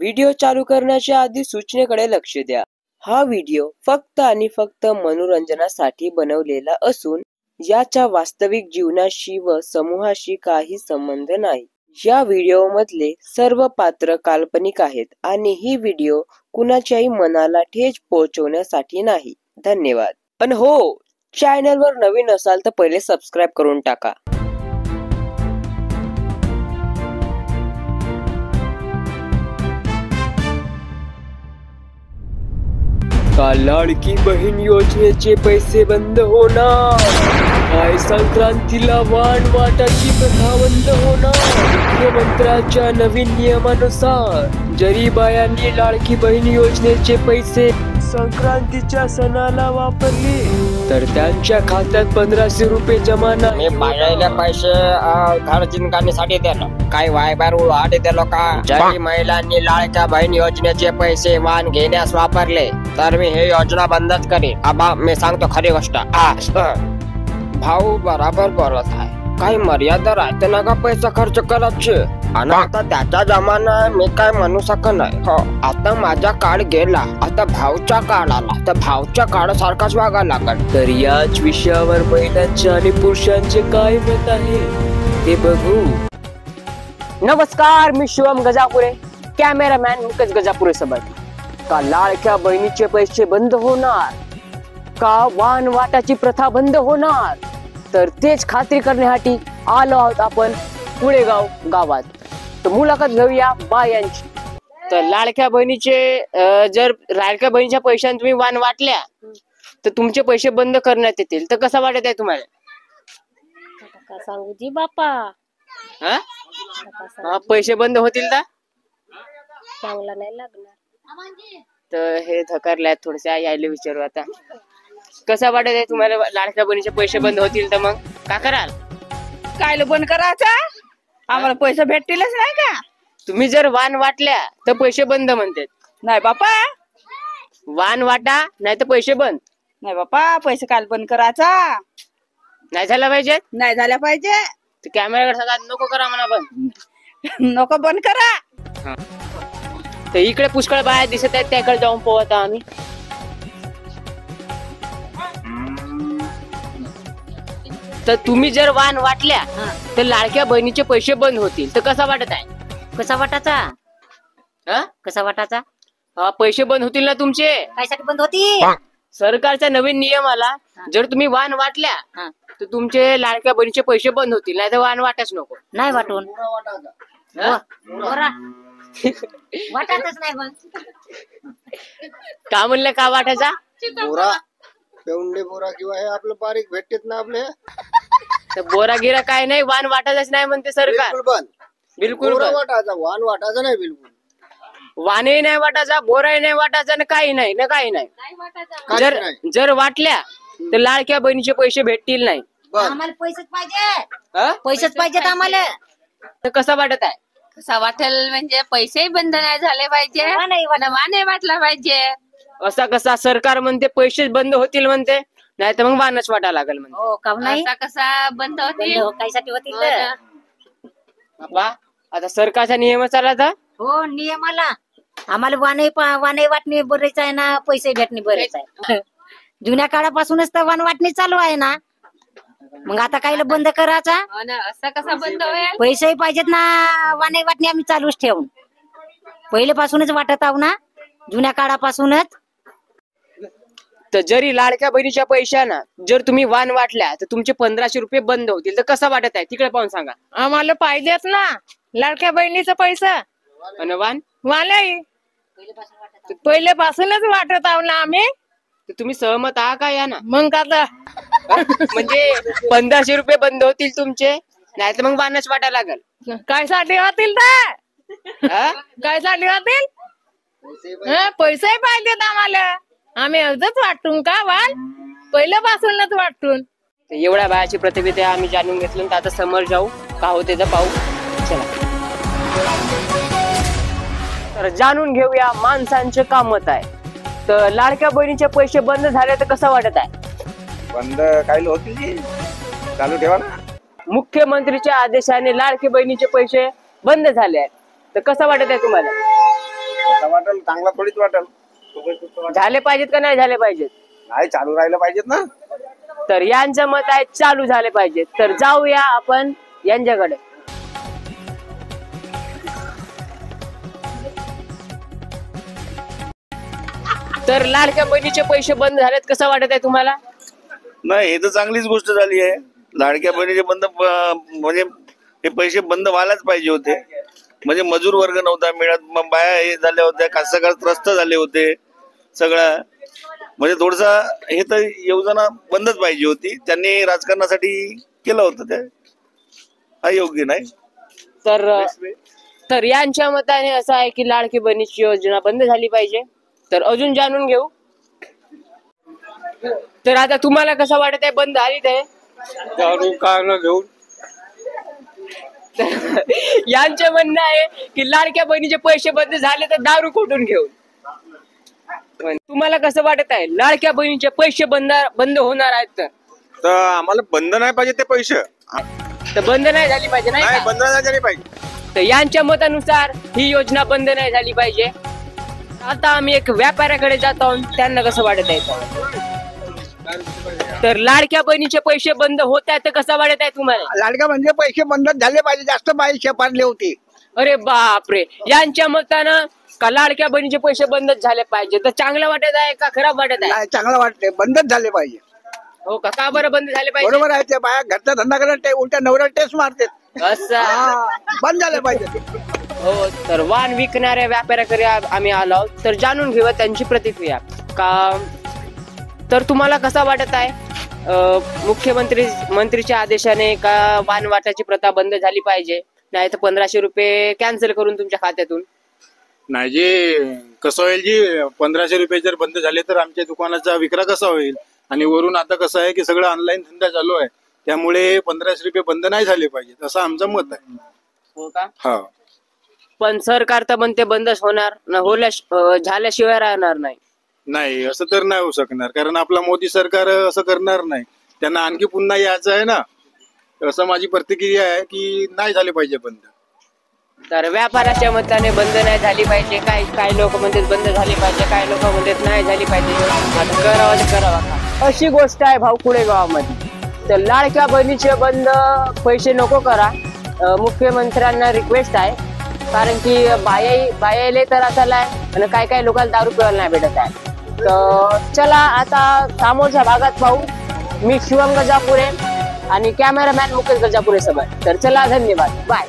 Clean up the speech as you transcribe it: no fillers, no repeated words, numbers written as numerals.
Video चालू करण्याच्या आधी सूचनेकडे लक्ष द्या। हा व्हिडिओ फक्त आणि फक्त मनोरंजनासाठी बनवलेला असून याचा वास्तविक जीवनाशी व समूहाशी काही संबंध नाही। या व्हिडिओ मधले सर्व पात्र काल्पनिक आहेत आणि ही व्हिडिओ कुणाच्याही मनाला ठेच पोहोचवण्यासाठी नाही। धन्यवाद। पण हो, चॅनल वर नवीन असाल तर पहिले सबस्क्राइब करून टाका। का लाडकी बहीण योजनेचे पैसे बंद होणार? काय संक्रांतीला वाण वाटाची प्रथा बंद होणार? मुख्यमंत्र्यांच्या नवीन नियमानुसार जरी बायांनी लाडकी बहीण योजनेचे पैसे संक्रांतीच्या सणाला वापरले तर त्यांच्या खात्यात 1500 रुपये जमा नाही। मी बायाला पैसे घर जिंकण्यासाठी दिलो, काही वायबार उहाडे दिलो का? जरी महिलांनी लाडक्या बहीण योजनेचे पैसे वाण घेण्यास वापरले तर मी हे योजना बंदच करीन। आबा मी सांगतो खरी गोष्ट। भाऊ बराबर बोलत आहे, काही मर्यादा राहते ना का पैसा खर्च करायचे। आणि आता त्याचा जमाना आहे, मी काय म्हणू शकत नाही। हो, आता माझा काळ गेला, आता भाऊचा काळ आला, तर भाऊच्या काळासारखाच वागायला लागल। तर याच विषयावर महिलांचे आणि पुरुषांचे काय मत आहे ते बघू। नमस्कार, मी शिवम गजापुरे, कॅमेरामॅन मुकेश गजापुरे सोबत। का लाडक्या बहिणीचे पैसे बंद होणार? का वाण वाटाची प्रथा बंद होणार? तर तेच खात्री करण्यासाठी आलो आहोत आपण पुळेगाव गावात। तर मुलाखत घेऊया बायांची। तर लाडक्या बहिणीचे जर लाडक्या बहिणीच्या पैशाने तुम्ही वाण वाटल्या तर तुमचे पैसे बंद करण्यात येतील, तर कसं वाटत आहे तुम्हाला? सांगू जी बापा, पैसे बंद होतील तर चांगला नाही लागणार। तर हे धकारल्यात थोडसा, यायला विचारू आता कसं वाटत आहे तुम्हाला? लाडक्या बहिणीचे पैसे बंद होतील तर मग का कराल? काय बंद करायचं? आम्हाला पैसे भेटतीलच नाही का? तुम्ही जर वाण वाटल्या तर पैसे बंद म्हणतात। नाही बापा, वाण वाटा नाही तर पैसे बंद। नाही बापा, पैसे काल बंद करायचा नाही झाला पाहिजे, नाही झाल्या पाहिजे। कॅमेराकडे सगळ्यात नको करा म्हणा बंद। नको बंद करा। तर इकडे पुष्कळ बाया दिसत आहेत, त्याकडे जाऊन पोहता आम्ही। तर तुम्ही जर वाण वाटल्या तर लाडक्या बहिणीचे पैसे बंद होतील, तर कसा वाटत आहे? कसा वाटाचा? कसा वाटाचा? पैसे बंद होतील ना तुमचे? कायसाठी बंद होती? सरकारचा नवीन नियम आला, जर तुम्ही वाण वाटल्या तर तुमचे लाडक्या बहिणीचे पैसे बंद होतील, नाही तर वाण वाटाच नको। नाही वाटून वाटायचंच नाही मग का म्हणलं का वाटायचा? बोरा पेवंडे बोरा किंवा हे आपलं बारीक भेटतेत ना आपले, तर बोरा गिरा काय नाही, वाण वाटायचंच नाही म्हणते सरकार। बिलकुल बोरा वाटायचा, वाण वाटायचा नाही बिलकुल। वाणही नाही वाटायचा, बोराही नाही वाटायचा ना, काही नाही ना, काही नाही। जर वाटल्या तर लाडक्या बहिणीचे पैसे भेटतील नाही। आम्हाला पैसेच पाहिजे, पैसेच पाहिजेत आम्हाला। तर कसं वाटत आहे? कसा वाटेल म्हणजे पैसे बंद नाही झाले पाहिजे, वाणे वाटला पाहिजे। असा कसा? सरकार म्हणते पैसे बंद होतील म्हणते, नाही तर मग वाणच वाटा लागल म्हणते। हो का नाही? असा कसा बंद होतील? कायसाठी होतील? बाबा आता सरकारचा नियम चालला तर हो, नियमाला आम्हाला वाणे वाटणे बरेच आहे ना, पैसे भेटणे बरेच आहे। जुन्या काळापासूनच तर वाण वाटणी चालू आहे ना, मग आता कायला बंद करायचा? असा कसा बंद होईल? पैसेही पाहिजेत ना, वाणे वाटणी आम्ही चालूच ठेवून पहिलेपासूनच वाटत आहो ना, जुन्या काळापासूनच। तर जरी लाडक्या बहिणीच्या पैशाना जर तुम्ही वाण वाटल्या तर तुमचे 1500 रुपये बंद होतील, तर कसं वाटत आहे? तिकडे पाहून सांगा। आम्हाला पाहिजेत ना लाडक्या बहिणीचा पैसा। आणि वाण वालाही पहिलेपासूनच वाटत आहो ना आम्ही। तर तुम्ही सहमत आहात का या ना? मग आता म्हणजे 1500 रुपये बंद होतील तुमचे, नाही तर मग वाणच वाटा लागल। काय साठी होतील तर? काय साठी होतील? पैसे पाहिजेत आम्हाला, आम्ही अर्धच वाटून का वाल पहिल्यापासूनच वाटून। एवढ्या बायाची प्रतिक्रिया आम्ही जाणून घेतलं, तर आता समोर जाऊ का होते तर पाहू। चला तर जाणून घेऊया माणसांचे का मत आहे। तर लाडक्या बहिणीचे पैसे बंद झाले तर कसं वाटत आहे? बंद काय होतील, चालू ठेवा ना। मुख्यमंत्रीच्या आदेशाने लाडकी बहिणीचे पैसे बंद झाले आहेत, तर कसं वाटत आहे तुम्हाला? वाटेल चांगला थोडीच वाटेल. झाले पाहिजेत का नाही झाले पाहिजेत? नाही चालू राहिलं पाहिजेत ना. तर यांचं मत आहे चालू झाले पाहिजेत. तर जाऊया आपण यांच्याकडे. तर लाडक्या बहिणीचे पैसे बंद झालेत, कसं वाटत आहे तुम्हाला? नाही, हे तर चांगलीच गोष्ट झाली आहे. लाडक्या बहिणीचे बंद म्हणजे हे पैसे बंद व्हायलाच पाहिजे होते. म्हणजे मजूर वर्ग नव्हता मिळत, मग बाया हे झाल्या होत्या, कास्तकार त्रस्त झाले होते सगळं. म्हणजे थोडसा हे तर योजना बंदच पाहिजे होती. त्यांनी राजकारणासाठी केलं होतं, ते हा योग्य नाही. तर यांच्या मताने असं आहे की लाडकी बहिणीची योजना बंद झाली पाहिजे. तर अजून जाणून घेऊ. तर आता तुम्हाला कसं वाटत आहे, बंद झाली ते? दारू का न घेऊन यांचे म्हणणं आहे की लाडक्या बहिणीचे पैसे बंद झाले तर दारू कुठून घेऊन. तुम्हाला कसं वाटत आहे, लाडक्या बहिणीचे पैसे बंद होणार आहेत? तर आम्हाला बंद नाही पाहिजे ते पैसे. तर बंद नाही झाली पाहिजे, नाही का? बंद नाही झाले पाहिजे. तर यांच्या मतानुसार ही योजना बंद नाही झाली पाहिजे. आता आम्ही एक व्यापाऱ्याकडे जातो आहोत, त्यांना कसं वाटत आहे. तर लाडक्या बहिणीचे पैसे बंद होत आहेत, तर कसं वाटत आहे तुम्हाला? लाडक्या म्हणजे पैसे बंद झाले पाहिजे, जास्त बाई शेपारले होते. अरे बापरे, यांच्या मतानं का लाडक्या बहिणीचे पैसे बंदच झाले पाहिजे. तर चांगलं वाटत आहे का खराब वाटत आहे? नाही, चांगलं वाटते, बंदच झाले पाहिजे. हो का? का बरं बंद झाले पाहिजे? बरोबर आहे, ते बाया घरचा धंदा करत उलट्या नवऱ्याला टेस्ट मारते. असं बंद झाले पाहिजे. हो. तर वाण विकणाऱ्या व्यापाऱ्याकडे आम्ही आलो आहोत. तर जाणून घेऊया त्यांची प्रतिक्रिया. का तर तुम्हाला कसा वाटत आहे, मंत्रीच्या आदेशाने का वाण वाटाची प्रथा बंद झाली पाहिजे, नाही तर 1500 रुपये कॅन्सल करून तुमच्या खात्यातून? नाही, जे कसं होईल जी 1500 रुपये जर बंद झाले तर आमच्या दुकानाचा विक्रा कसा होईल. आणि वरून आता कसं आहे की सगळं ऑनलाईन धंदा चालू आहे, त्यामुळे 1500 रुपये बंद नाही झाले पाहिजेत असं आमचं मत आहे. हो का? हा. पण सरकार तर म्हणते बंदच होणार झाल्याशिवाय राहणार नाही. नाही, असं तर नाही होऊ शकणार, कारण आपला मोदी सरकार असं करणार नाही. त्यांना आणखी पुन्हा यायचं आहे ना. असं माझी प्रतिक्रिया आहे की नाही झाले पाहिजे बंद. तर व्यापाराच्या मताने बंद नाही झाली पाहिजे. काही लोक म्हणतात बंद झाली पाहिजे, काही लोक म्हणतात नाही झाली पाहिजे. करावा अशी गोष्ट आहे भाऊकुळे गावामध्ये. तर लाडक्या बहिणीचे बंद पैसे नको करा. मुख्यमंत्र्यांना रिक्वेस्ट आहे, कारण की बायाले तर असायला आहे आणि काही लोकांना दारू पिवायला नाही भेटत आहे. तर चला आता समोरच्या भागात पाहू. मी शिवम गजापुरे आणि कॅमेरामॅन मुकेश गजापुरे सोबत. तर चला, धन्यवाद, बाय.